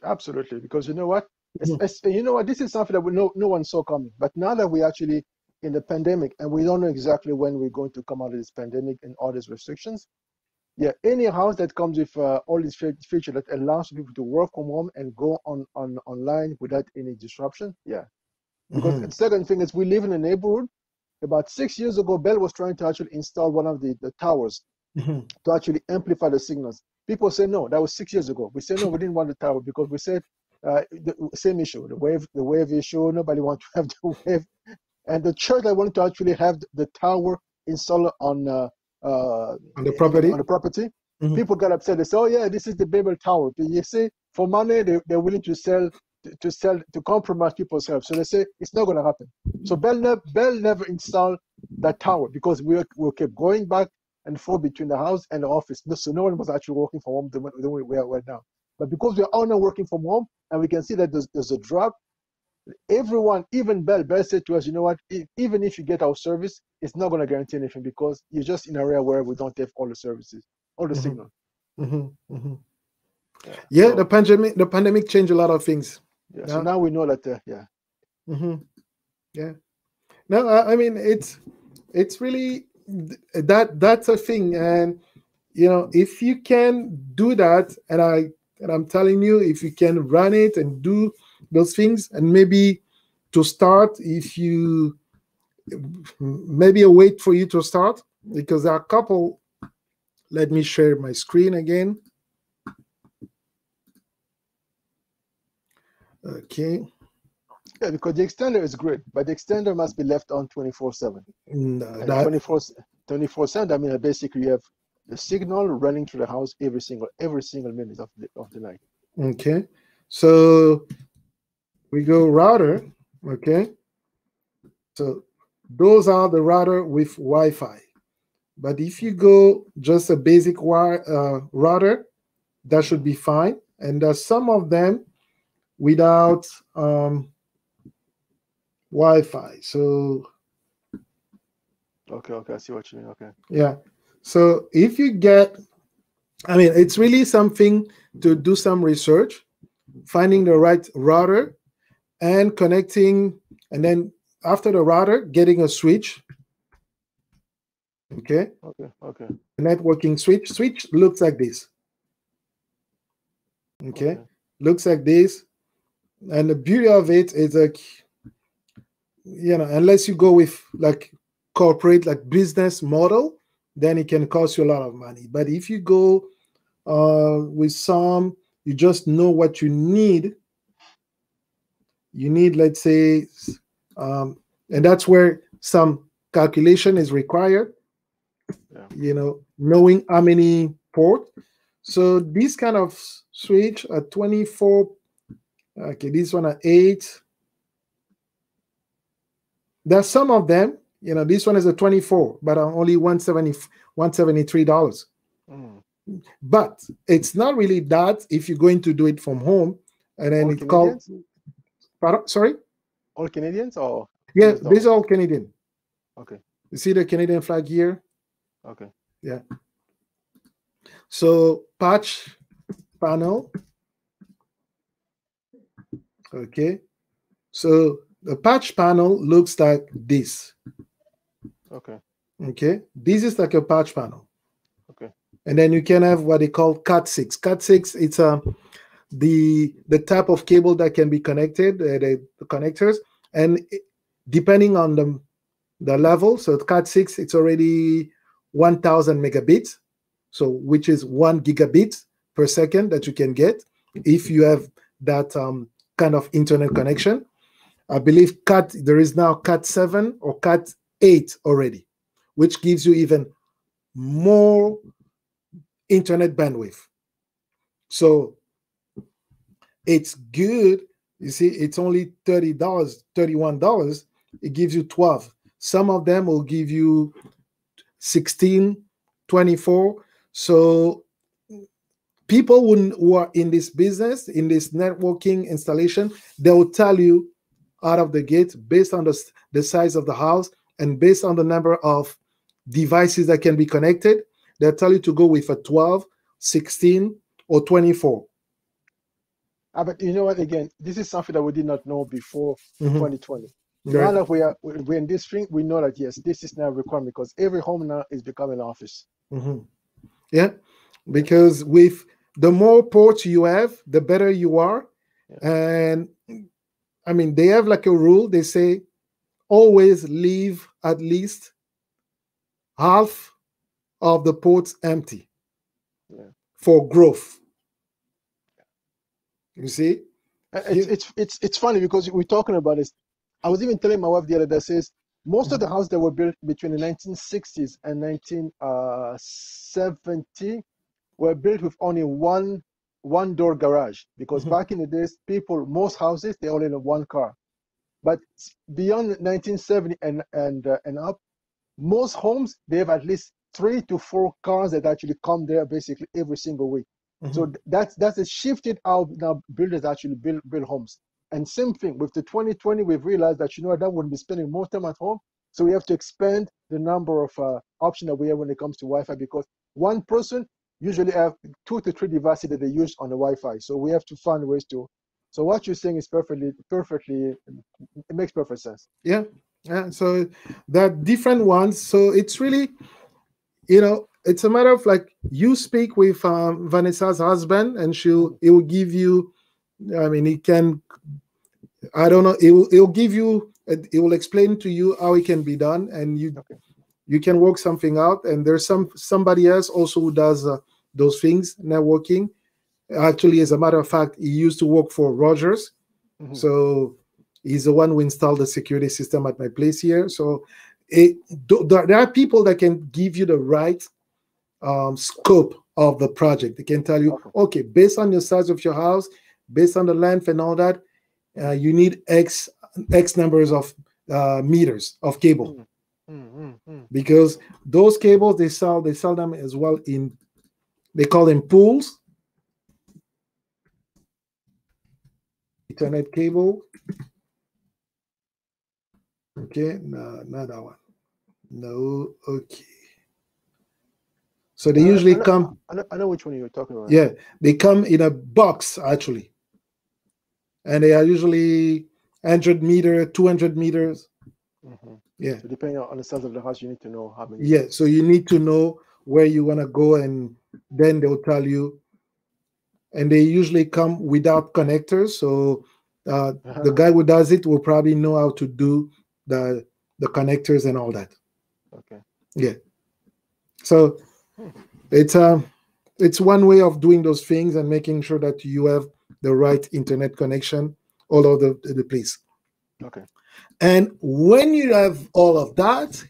Absolutely, because you know what? This is something that no one saw coming. But now that we're actually in the pandemic, and we don't know exactly when we're going to come out of this pandemic and all these restrictions, yeah, any house that comes with all these features that allows people to work from home and go online without any disruption, yeah. Because the second thing is, we live in a neighborhood. About 6 years ago, Bell was trying to actually install one of the towers to actually amplify the signals. People say no. That was 6 years ago. We said no, we didn't want the tower because we said the same issue, the wave issue. Nobody wants to have the wave And the church that wanted to actually have the tower installed on the property. On the property, people got upset. They say, "Oh yeah, this is the Babel Tower." But you see, for money, they're willing to sell to compromise people's health. So they say it's not going to happen. So Bell never installed that tower because we kept going back and forth between the house and the office. So no one was actually working from home the way we are right now. But because we are all now working from home and we can see that there's a drop, everyone, even Bell said to us, you know what, even if you get our service, it's not going to guarantee anything because you're just in an area where we don't have all the services, all the signal. Yeah, so, the pandemic changed a lot of things. Yeah, so now we know that, yeah. No, I mean, it's really, that's a thing. And, you know, if you can do that, and I'm telling you, if you can run it and do those things, and maybe to start, if you, maybe a wait for you to start, because there are a couple, let me share my screen again. Okay. Yeah, because the extender is great, but the extender must be left on 24/7. No, 24/7, I mean, basically you have the signal running through the house every single minute of the night. Okay, so we go router. Okay, so those are the router with Wi-Fi. But if you go just a basic router, that should be fine. And there's some of them without Wi-Fi. So okay, I see what you mean. Okay. Yeah. So if you get, I mean, it's really something to do some research, finding the right router and connecting, and then after the router, getting a switch. Okay. Okay. The networking switch. Switch looks like this. Okay. Looks like this. And the beauty of it is, like, you know, unless you go with like corporate, like business model, then it can cost you a lot of money. But if you go with some, you just know what you need. You need, let's say, and that's where some calculation is required. Yeah. You know, knowing how many ports. So this kind of switch at 24. Okay, this one at 8. There's some of them, you know, this one is a 24, but only $173. But it's not really that if you're going to do it from home, and then it's called. Sorry? All Canadians or? Yeah, these are all Canadian. Okay. You see the Canadian flag here? Okay. Yeah. So patch panel. Okay. So the patch panel looks like this. Okay. Okay. This is like a patch panel. Okay. And then you can have what they call Cat6. Cat6, it's the type of cable that can be connected, the connectors, and depending on the level. So Cat6, it's already 1,000 megabits, so which is 1 gigabit per second that you can get if you have that kind of internet connection. I believe there is now Cat7 or Cat8 already, which gives you even more internet bandwidth. So it's good. You see, it's only $30, $31. It gives you 12. Some of them will give you 16, 24. So people who are in this business, in this networking installation, they will tell you out of the gate, based on the size of the house and based on the number of devices that can be connected, they'll tell you to go with a 12, 16, or 24. But you know what? Again, this is something that we did not know before 2020. Right. Now that we're in this thing, we know that yes, this is now a requirement because every home now is becoming an office. Yeah, because with the more ports you have, the better you are. Yeah. And I mean, they have like a rule. They say always leave at least half of the ports empty for growth. You see, it's funny because we're talking about this. I was even telling my wife the other day, says most of the houses that were built between the 1960s and 1970 were built with only one door garage, because back in the days, most houses, they only had one car. But beyond 1970 and up, most homes, they have at least 3 to 4 cars that actually come there basically every single week. So that's a shifted how now builders actually build homes. And same thing with the 2020, we've realized that, you know, that wouldn't be spending more time at home. So we have to expand the number of options that we have when it comes to Wi-Fi, because one person usually have 2 to 3 devices that they use on the Wi-Fi. So we have to find ways to. So what you're saying is perfectly, it makes perfect sense. Yeah. Yeah. So there are different ones. So it's really, you know, it's a matter of like you speak with Vanessa's husband, and he will give you, I mean, he can, I don't know, he'll give you, it will explain to you how it can be done, and you can work something out. And there's somebody else also who does those things, networking. Actually, as a matter of fact, he used to work for Rogers. So he's the one who installed the security system at my place here. So there are people that can give you the right scope of the project. They can tell you, okay, based on your size of your house, based on the length and all that, you need X numbers of meters of cable. Because those cables, they sell them as well in, they call them pools. Ethernet cable. Okay, no, not that one. No, okay. So they usually come. I know which one you're talking about. Yeah, they come in a box actually, and they are usually 100 meters, 200 meters. Yeah. So depending on the size of the house, you need to know how many. Yeah, so you need to know where you want to go, and then they'll tell you. And they usually come without connectors, so the guy who does it will probably know how to do the connectors and all that. Okay. Yeah. So it's one way of doing those things and making sure that you have the right internet connection all over the place. Okay. And when you have all of that,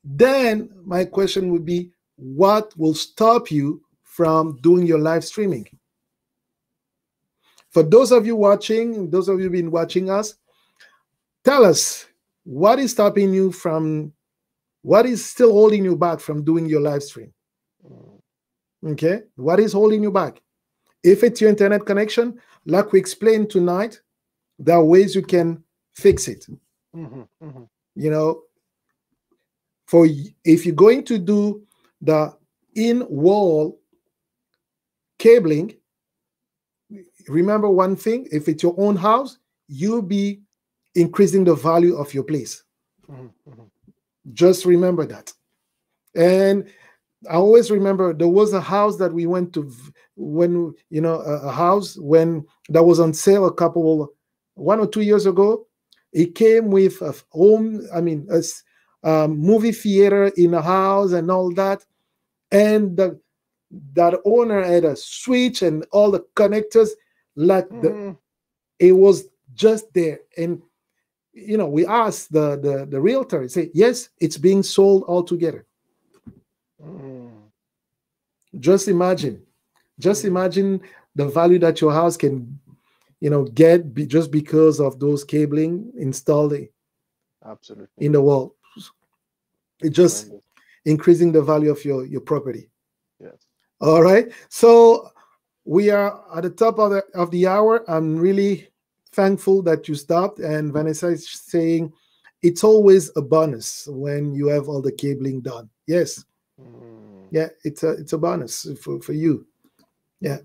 then my question would be, what will stop you from doing your live streaming? For those of you watching, those of you who've been watching us, tell us, what is stopping you from, what is still holding you back from doing your live stream? Okay, what is holding you back? If it's your internet connection, like we explained tonight, there are ways you can fix it. You know, if you're going to do the in-wall cabling, remember one thing: if it's your own house, you'll be increasing the value of your place. Just remember that. And I always remember there was a house that we went to when, you know, a house when that was on sale 1 or 2 years ago. It came with a home, I mean, a movie theater in a house and all that. And that owner had a switch and all the connectors, like it was just there. And you know, we asked the realtor, he said, yes, it's being sold altogether. Just imagine the value that your house can, you know, get just because of those cabling installed in the wall. It just increasing the value of your property. Yes. All right. So we are at the top of the hour. I'm really thankful that you stopped. And Vanessa is saying it's always a bonus when you have all the cabling done. Yes. Yeah, it's a bonus for you. Yeah.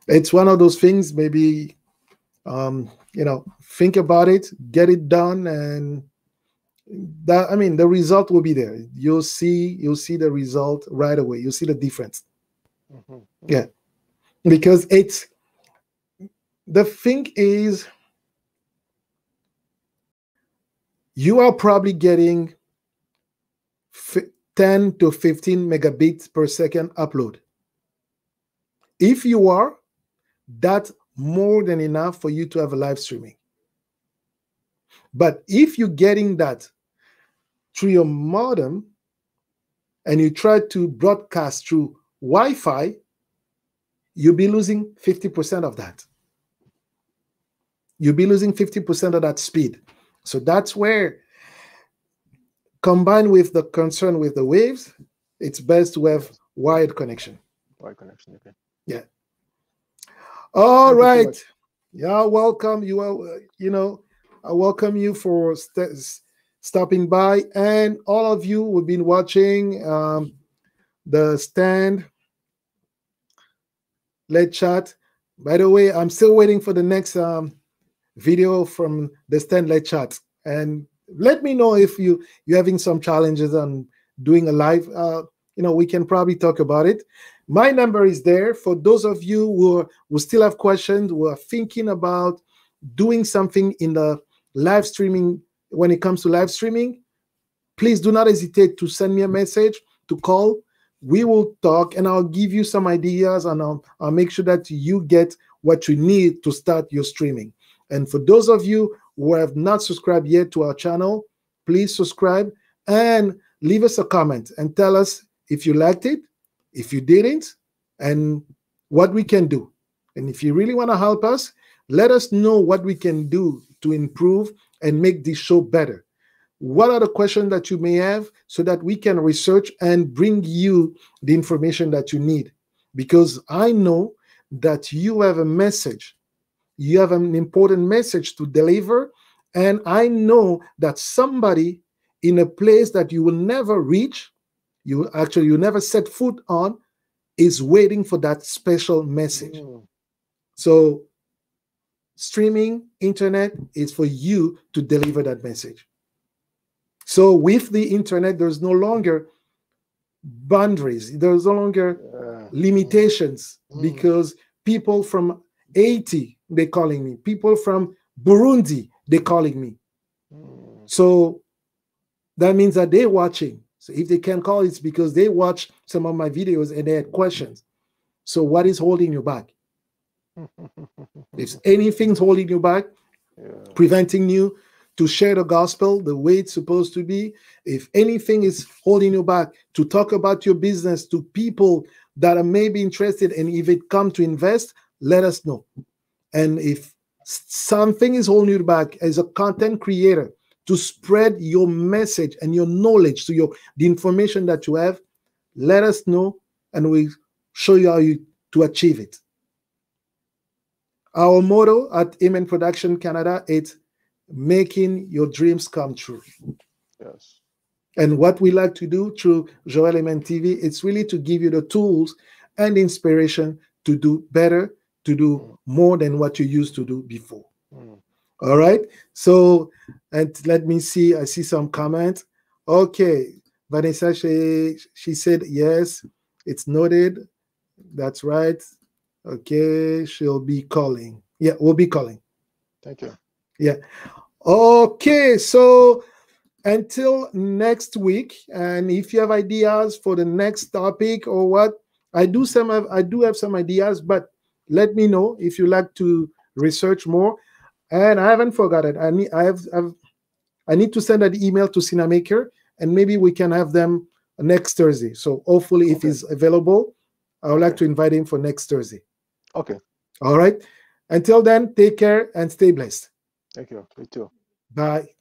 It's one of those things, maybe you know, think about it, get it done, and that, I mean, the result will be there. You'll see the result right away. You'll see the difference. Yeah. Because the thing is, you are probably getting 10 to 15 megabits per second upload. If you are, that's more than enough for you to have a live streaming. But if you're getting that through your modem and you try to broadcast through Wi-Fi, you'll be losing 50% of that. You'll be losing 50% of that speed. So that's where, combined with the concern with the waves, it's best to have wired connection. Wired connection, okay. Yeah. All right. Yeah, welcome. You are, I welcome you for stopping by, and all of you who've been watching the stand. Let's chat. By the way, I'm still waiting for the next video from the stand. Let's chat, and let me know if you're having some challenges on doing a live. We can probably talk about it. My number is there for those of you who still have questions, who are thinking about doing something in the live streaming. When it comes to live streaming, please do not hesitate to send me a message, to call. We will talk, and I'll give you some ideas, and I'll make sure that you get what you need to start your streaming. And for those of you who have not subscribed yet to our channel, please subscribe and leave us a comment and tell us if you liked it, if you didn't, and what we can do. And if you really want to help us, let us know what we can do to improve and make this show better. What are the questions that you may have, so that we can research and bring you the information that you need? Because I know that you have a message. You have an important message to deliver. And I know that somebody in a place that you will never reach, you never set foot on, is waiting for that special message. So streaming, internet is for you to deliver that message. So with the internet, there's no longer boundaries. There's no longer limitations, because people from Haiti, they're calling me. People from Burundi, they're calling me. So that means that they're watching. So if they can call, it's because they watch some of my videos and they had questions. So what is holding you back? If anything's holding you back, preventing you to share the gospel the way it's supposed to be, if anything is holding you back to talk about your business to people that are maybe interested, and if it come to invest, let us know. And if something is holding you back as a content creator to spread your message and your knowledge to the information that you have, let us know, and we show you how to achieve it. Our motto at Amen Production Canada is making your dreams come true. Yes. And what we like to do through Joel Amen TV, it's really to give you the tools and inspiration to do better, to do more than what you used to do before. All right. So, and let me see. I see some comments. Okay. Vanessa, she said, yes, it's noted. That's right. Okay. She'll be calling. Yeah, we'll be calling. Thank you. Yeah. Okay. So until next week, and if you have ideas for the next topic or what, I do have some ideas, but let me know if you like to research more. And I haven't forgotten. I need to send an email to Cinemaker, and maybe we can have them next Thursday. So hopefully, if he's available, I would like to invite him for next Thursday. Okay. All right. Until then, take care and stay blessed. Thank you. You too. Bye.